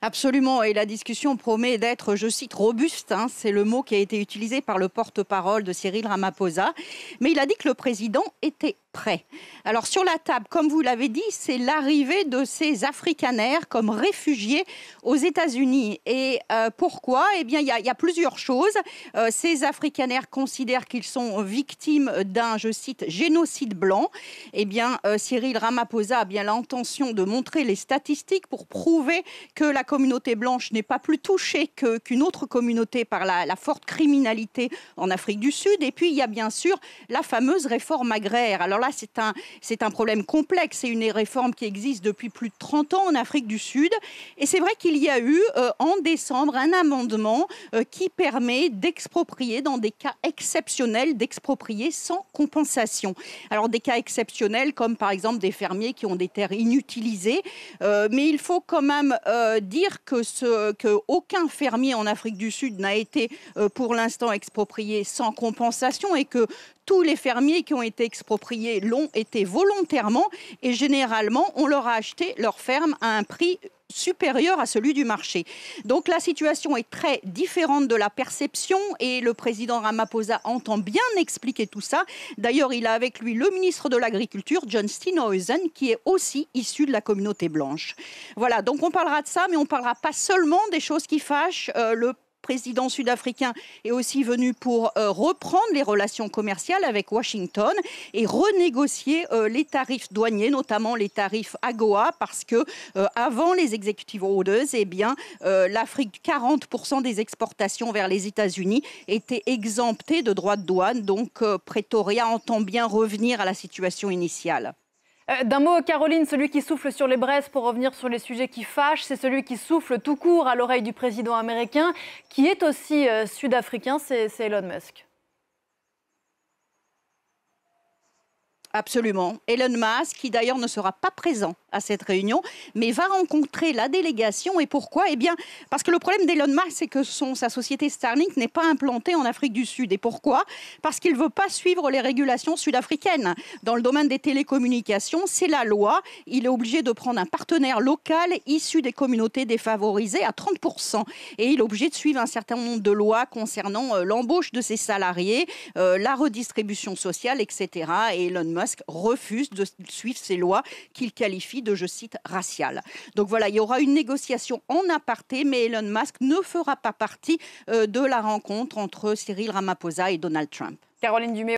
Absolument, et la discussion promet d'être, je cite, robuste, hein, c'est le mot qui a été utilisé par le porte-parole de Cyril Ramaphosa, mais il a dit que le président était prêt. Alors sur la table, comme vous l'avez dit, c'est l'arrivée de ces africanaires comme réfugiés aux États-Unis. Et pourquoi? Eh bien, il y a plusieurs choses. Ces africanaires considèrent qu'ils sont victimes d'un, je cite, génocide blanc. Eh bien, Cyril Ramaphosa a bien l'intention de montrer les statistiques pour prouver que la communauté blanche n'est pas plus touchée qu'une autre communauté par la forte criminalité en Afrique du Sud. Et puis, il y a bien sûr la fameuse réforme agraire. Alors là, c'est un problème complexe. C'est une réforme qui existe depuis plus de 30 ans en Afrique du Sud. Et c'est vrai qu'il y a eu, en décembre, un amendement qui permet d'exproprier, dans des cas exceptionnels, d'exproprier sans compensation. Alors, des cas exceptionnels, comme par exemple des fermiers qui ont des terres inutilisées. Mais il faut quand même dire que aucun fermier en Afrique du Sud n'a été pour l'instant exproprié sans compensation et que tous les fermiers qui ont été expropriés l'ont été volontairement et généralement on leur a acheté leur ferme à un prix supérieur à celui du marché. Donc la situation est très différente de la perception et le président Ramaphosa entend bien expliquer tout ça. D'ailleurs, il a avec lui le ministre de l'Agriculture, John Steenhuisen, qui est aussi issu de la communauté blanche. Voilà, donc on parlera de ça, mais on ne parlera pas seulement des choses qui fâchent. Le président sud-africain est aussi venu pour reprendre les relations commerciales avec Washington et renégocier les tarifs douaniers, notamment les tarifs AGOA, parce que avant les executive orders, eh bien, l'Afrique, 40% des exportations vers les États-Unis étaient exemptées de droits de douane. Donc, Pretoria entend bien revenir à la situation initiale. D'un mot, Caroline, celui qui souffle sur les braises pour revenir sur les sujets qui fâchent, c'est celui qui souffle tout court à l'oreille du président américain, qui est aussi sud-africain, c'est Elon Musk. Absolument. Elon Musk, qui d'ailleurs ne sera pas présent à cette réunion, mais va rencontrer la délégation. Et pourquoi? Eh bien, parce que le problème d'Elon Musk, c'est que sa société Starlink n'est pas implantée en Afrique du Sud. Et pourquoi? Parce qu'il ne veut pas suivre les régulations sud-africaines. Dans le domaine des télécommunications, c'est la loi. Il est obligé de prendre un partenaire local issu des communautés défavorisées à 30%. Et il est obligé de suivre un certain nombre de lois concernant l'embauche de ses salariés, la redistribution sociale, etc. Et Elon Musk refuse de suivre ces lois qu'il qualifie de, je cite, raciales. Donc voilà, il y aura une négociation en aparté, mais Elon Musk ne fera pas partie de la rencontre entre Cyril Ramaphosa et Donald Trump. Caroline Dumais.